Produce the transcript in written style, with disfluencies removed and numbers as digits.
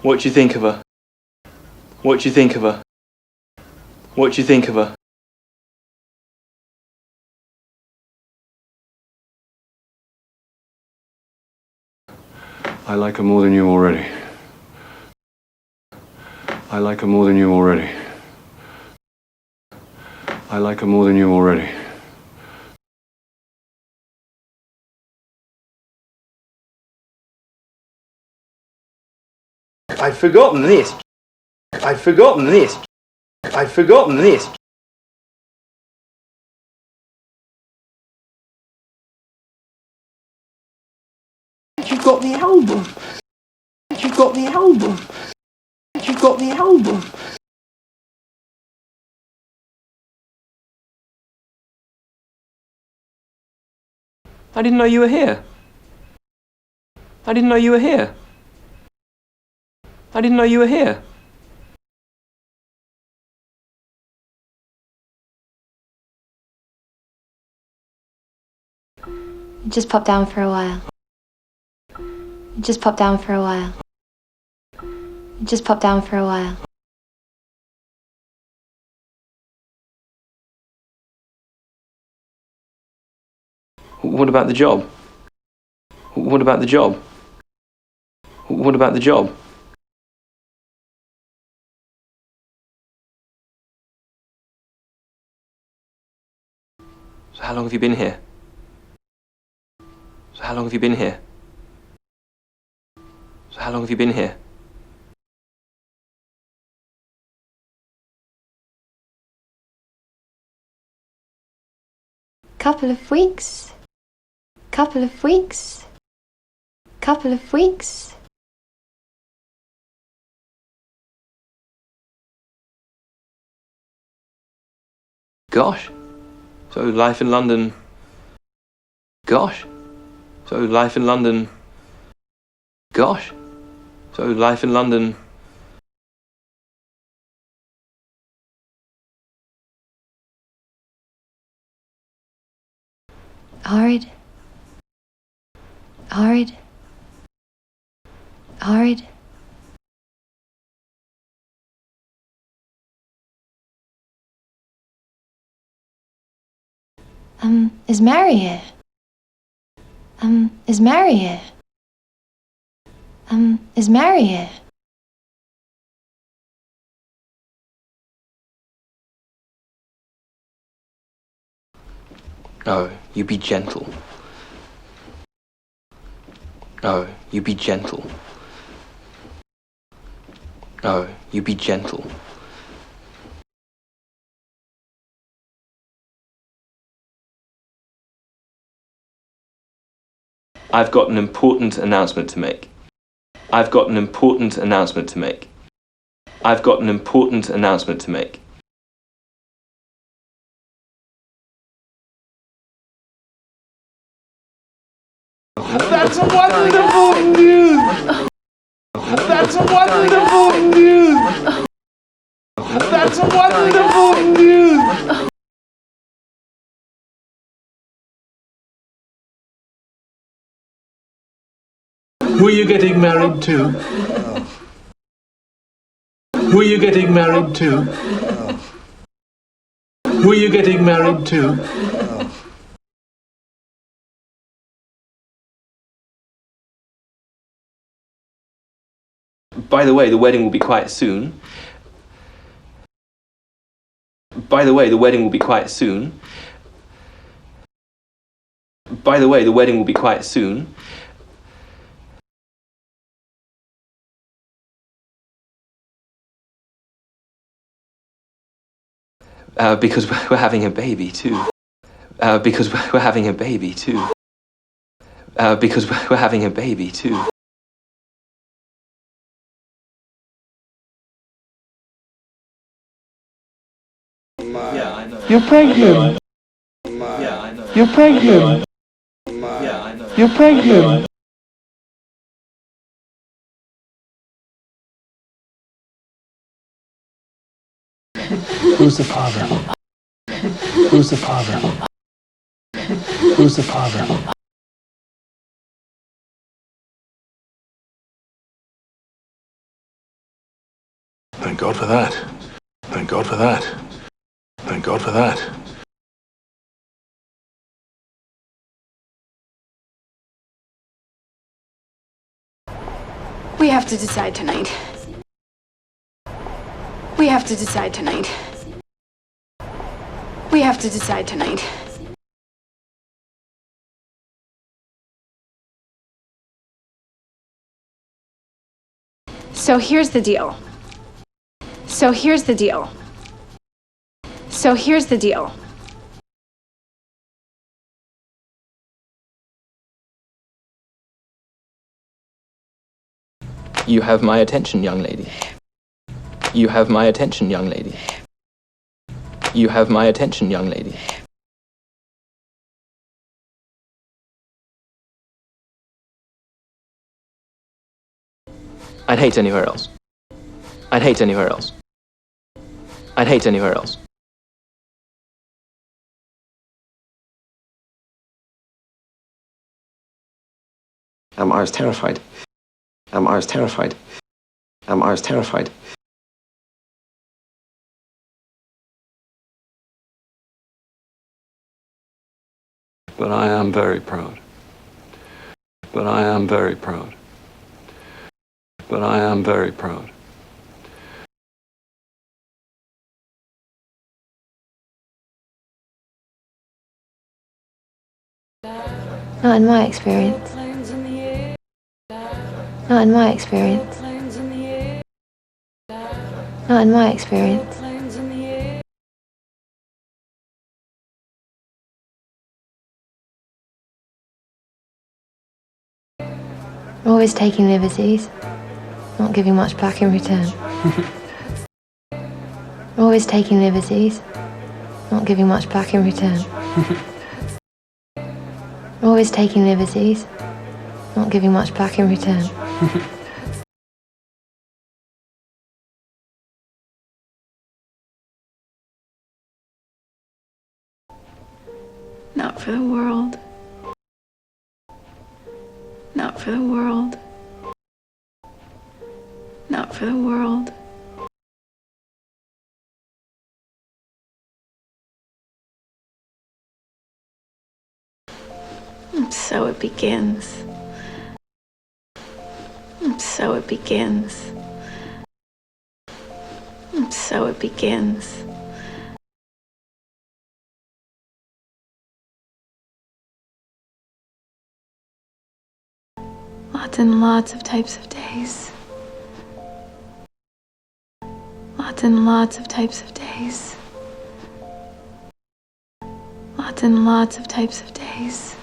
What do you think of her? What do you think of her? What do you think of her? I like her more than you already. I like her more than you already. I like her more than you already. I've forgotten this. I've forgotten this. I've forgotten this. You've got the album. You've got the album. You've got the album. I didn't know you were here. I didn't know you were here. I didn't know you were here. Just pop down for a while. Just pop down for a while. Just pop down for a while. What about the job? What about the job? What about the job? So how long have you been here? So how long have you been here? So how long have you been here? Couple of weeks. Couple of weeks. Couple of weeks. Gosh. So life in London. Gosh. So life in London. Gosh. So life in London. Hard. Hard. Hard. Is Mary here? Is Mary here? Is Mary here? Oh, you be gentle. Oh, you be gentle. Oh, you be gentle. I've got an important announcement to make. I've got an important announcement to make. I've got an important announcement to make. That's wonderful news! That's wonderful news! That's wonderful news! Who are you getting married to? Who are you getting married to? Who are you getting married to? By the way, the wedding will be quite soon. By the way, the wedding will be quite soon. By the way, the wedding will be quite soon. Because we're having a baby too. Because we're having a baby too. Because we're having a baby too. Yeah, I know. You're pregnant. Yeah, I know. You're pregnant. Yeah, I know. You're pregnant. Who's the father? Who's the father? Who's the father? Thank God for that. Thank God for that. Thank God for that. We have to decide tonight. We have to decide tonight. We have to decide tonight. So here's the deal. So here's the deal. So here's the deal. You have my attention, young lady. You have my attention, young lady. You have my attention, young lady. I'd hate anywhere else. I'd hate anywhere else. I'd hate anywhere else. I was terrified. I was terrified. I was terrified. But I am very proud. But I am very proud. But I am very proud. Not in my experience. Not in my experience. Not in my experience. Always taking liberties, not giving much back in return. Always taking liberties, not giving much back in return. Always taking liberties, not giving much back in return. Not for the world. Not for the world. Not for the world. And so it begins. And so it begins. And so it begins. Lots and lots of types of days. Lots and lots of types of days. Lots and lots of types of days.